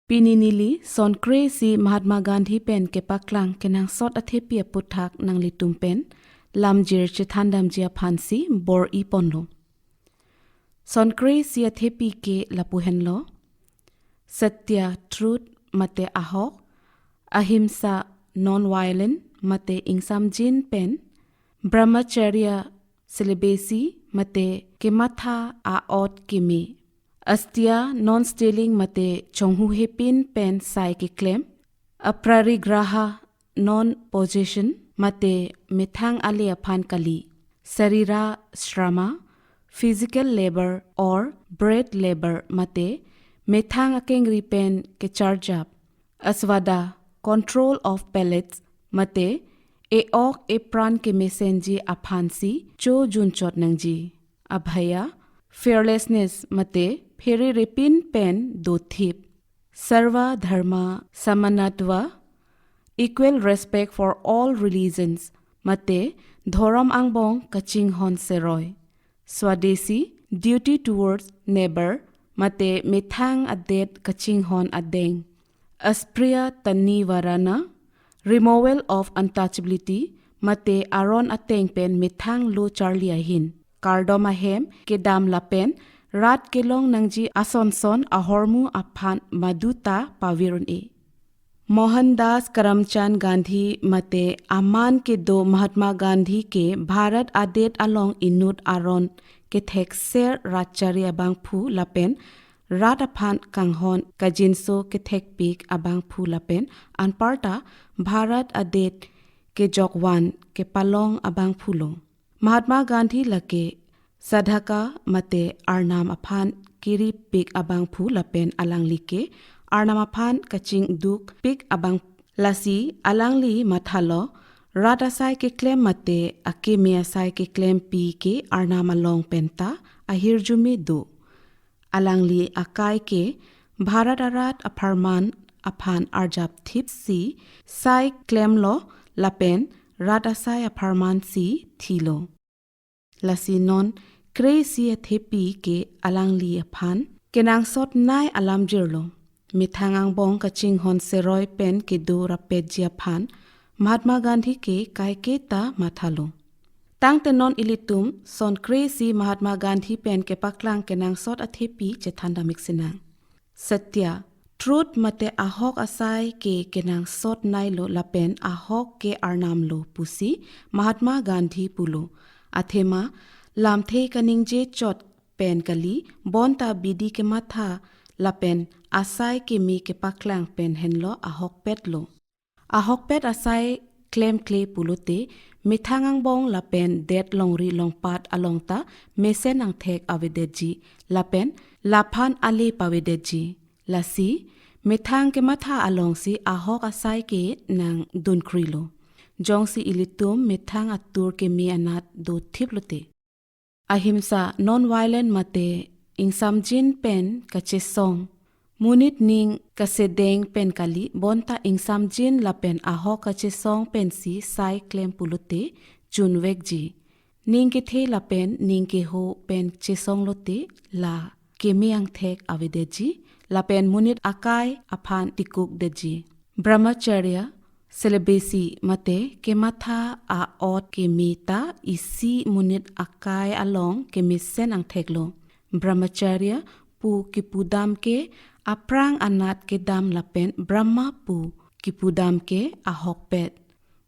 Pininili son crazy Mahatma Gandhi pen ke paklang kenang sot athepia puthak nang litum pen lamjir chithandam jia phansi bor I ponlo. Son crazy athepi ke lapuhen lo. Satya truth mate ahok. Ahimsa non-violent mate ingsam jin pen. Brahmacharya celibacy mate kematha aot kimi. Astia non-stealing mate chonghu hepin pen sai ki claim. Aprarigraha non-possession mate mithang alia phan kali. Sarira shrama physical labor or bread labor mate mithang akengri pen ke charjap. Aswada control of pellets mate eok epran ke mesenji aphansi cho junchot nangji. Abhaya fearlessness mate Pheri repin pen do thip. Sarva dharma samanatva equal respect for all religions mate dhoram angbong kaching hon seroy. Swadesi duty towards neighbor mate mithang adet kaching hon adeng. Aspriya tani varana removal of untouchability mate aron ateng pen mithang lo charlia hin. Kardoma hem kedam lapen rat kelong nangji asonson ahormu aphan maduta pavirun e. Mohandas Karamchand Gandhi mate aman ke do Mahatma Gandhi ke Bharat adet along inut aron ke thek ser ratchari abang phu lapen rat aphan kanghon kajinso ke thek pik abang phu lapen anparta Bharat adet ke jokwan ke palong abang phulo. Mahatma Gandhi lake Sadhaka mate arnam aphan kiri pik abang phu lapen alang like arnam aphan kaching duk pik abang lasi alangli mathalo radasai ke claim mate akemia sai ke claim pi ke arnam along penta ahirjumi du alangli akai ke bharat arat apharman aphan arjap thip si sai claim lo lapen radasai apharman si thilo. Lasi non crazy athepi ke alangli aphan kenang sot nai alam jirlo mithangang bong kaching hon seroy pen ke do rapet jia phan Mahatma Gandhi ke kai ke ta mathalo. Tang te non ilitum son crazy Mahatma Gandhi pen ke paklang kenang sot athepi chethanda mixinang. Satya truth mate ahok asai ke kenang sot nai lo lapen ahok ke arnam lo pusi Mahatma Gandhi pulo. Athema lamthei kaningje chot pen kali bonta bidi ke matha lapen asai ke mi ke paklang pen henlo ahok pet lo. Ahok pet asai claim clay pulote mithangang bong lapen det longri longpat alongta mesen ang thek avedeji lapen laphan ale pavedeji lasi mithang ke matha along si ahok asai ke nang dunkrilo. Jongsi ilitum mithang atur ke mi anat do thiplote. Ahimsa non-violent mate ingsam jin pen kache song. Munit ning kasedeng pen kali bonta ingsam jin lapen aho kache song pen si sai claim pulote junwek ji. Ning ke the lapen ning ke ho pen che song lote la kemiang thek avedeji lapen munit akai aphan tikuk deji. Brahmacharya celibacy mate kematha a ot kemita isi munit akai along kemisen ang theklo. Brahmacharya pu kipudam ke aprang anat ke dam lapen Brahma pu kipudam ke ahok pet.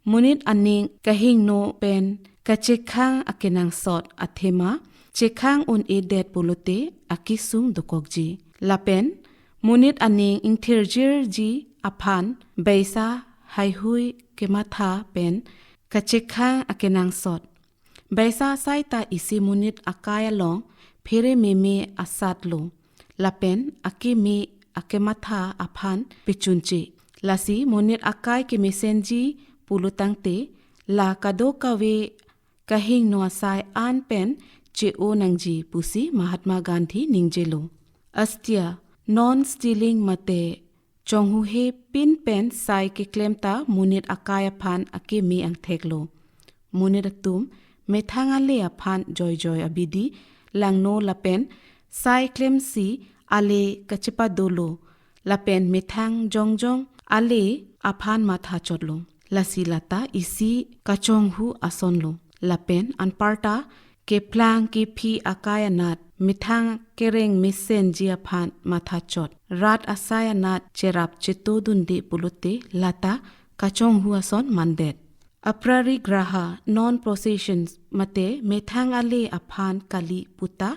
Munit aning kahing no pen kachekhang akenang sot athema chekhang un edet polote akisung dokokji. Lapen munit aning ingthirjir ji aphan baisa haihui kematha pen kachekhang akenang sot. Baisa saita isi munit akaya long phere meme asat lo. Lapen akemi akematha aphan pichunche. Lasi munit akai ke mesenji pulutangte la kadokawe kahing no asai an pen che o nangji pusi Mahatma Gandhi ningjelo. Astia non-stealing mate chonghu he pin pen sai ke claim ta munit akaya phan akemi ang theklo. Munit atum methanga le aphan joy joy abidi langno lapen sai claim si ale kachipa dolo la pen mithang jongjong ale aphan matha chotlo la silata isi kachong hu ason lo la pen anparta ke plang ki phi akayanat mithang kereng misen jia phan matha chot rat asayanat cherap cheto dundi pulute lata kachong hu ason mandet aprari graha non processions mate methang ale aphan kali puta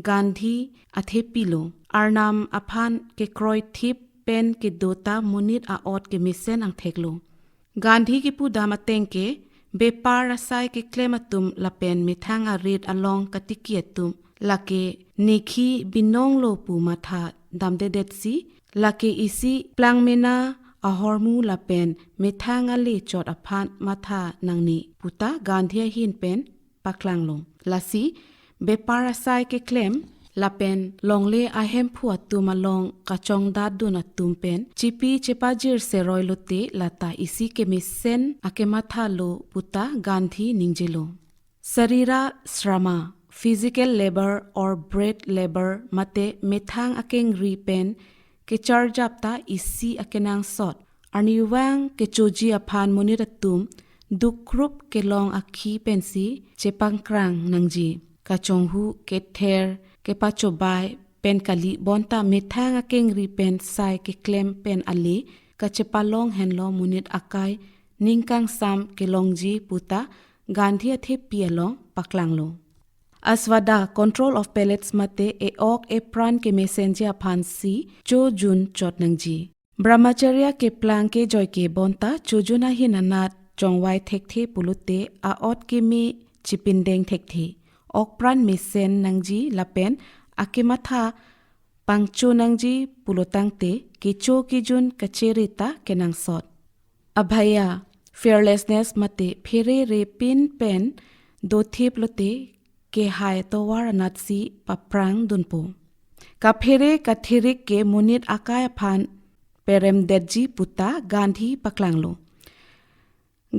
gandhi athepilo arnam aphan ke kroi thip pen ke dota munit aot ke misen ang theklo gandhi ki pu damateng ke bepar asai ke klematum lapen mithang a red along katikietum lake nikhi binong lo pu matha damde detsi lake isi plangmena ahormu lapen mithang a le chot aphan matha nangni puta gandhi hin pen paklanglo lasi bepar asai ke klem lapen longle ahem phuat tumalong kachong da duna tumpen chipi chepajir seroi lote lata isi ke misen akematha lo puta gandhi ningjelo sarira srama physical labor or bread labor mate methang akeng ri pen ke charjapta isi akenang sot arniwang ke choji aphan muniratum dukrup ke long akhi pensi chepangkrang nangji kachonghu ke ther ke pachobai pen kali bonta methang akeng ri pen sai ke klem pen ali kachepalong henlo munit akai ningkang sam ke longji puta gandhi athe pialong paklanglo aswada control of pellets mate e ok e pran ke messenger phansi cho jun chot nangji brahmacharya ke plang ke joy ke bonta chojuna hinanat chongwai thekthi pulute a ot ke mi chipindeng thekthi ok pran mesen nangji lapen akematha pangcho nangji pulotangte kecho kijun kacherita kenang sot abhaya fearlessness mate phere re pin pen do thip lote ke hai towar natsi paprang dunpo ka phere ka thirik ke munit akai phan perem deji puta gandhi paklanglo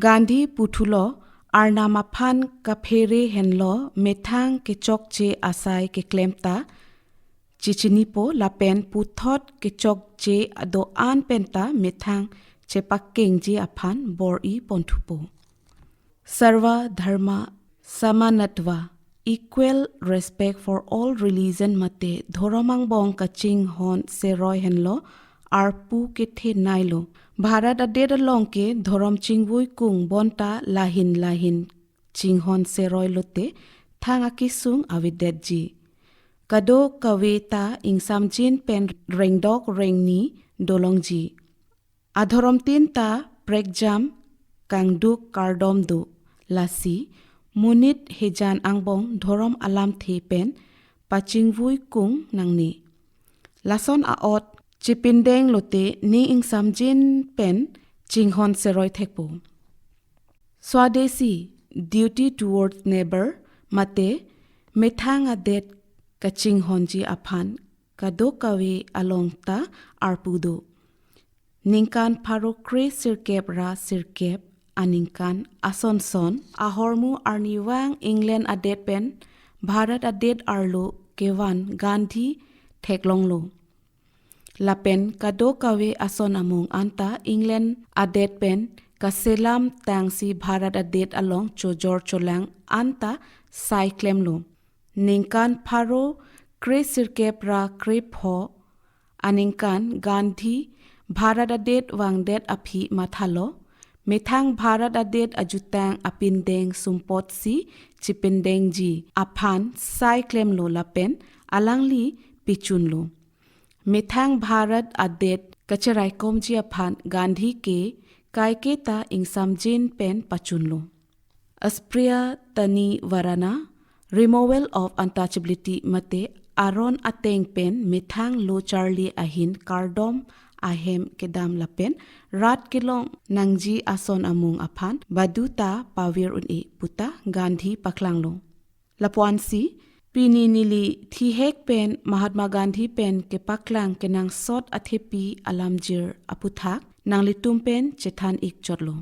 gandhi puthulo arnama phan ka phere henlo methang ke chokche asai ke klemta chichinipo lapen puthot ke chokche ado an penta methang chepakengji aphan bor I ponthupo sarva dharma samanatva equal respect for all religion mate dhoromang bong kaching hon seroi henlo arpu ke the nailo bharat adet along ke dhorom chingvui kung bonta lahin chinghon seroi lote thanga kisung avidetji kado kaweta ingsam jin pen rengdok rengni dolongji adhorom tin ta prekjam kangduk kardom du lasi munit hejan angbong dhorom alam the pen pachingvui kung nangni lason aot chipindeng lote ni ingsam jin pen chinghon seroi thekpo swadesi duty towards neighbor mate methang adet kaching honji aphan kadokawe alongta arpudo ningkan pharokre sirkep ra sirkep aningkan asonson ahormu arniwang England adet pen Bharat adet arlo kewan Gandhi theklonglo lapen kadokawe ason amung anta England adet pen kaselam tangsi Bharat adet along chojor cholang anta sai klemlo ningkan pharo kre sirkep ra krep ho aningkan Gandhi Bharat adet wangdet aphi mathalo methang Bharat adet ajutang apindeng sumpot si chipindeng ji aphan sai klemlo lapen alangli pichunlo methang Bharat adet kacharai komji aphan Gandhi ke kaike ta ingsam jin pen pachunlo aspriya tani varana removal of untouchability mate aron ateng pen methang lo charlie ahin kardom ahem kedam lapen rat kilong nangji ason amung aphan baduta pawir uni puta Gandhi paklanglo lapuansi pini nili thihek pen Mahatma Gandhi pen ke paklang kenang sot athepi alamjir aputhak nangli tumpen chethan ik chotlo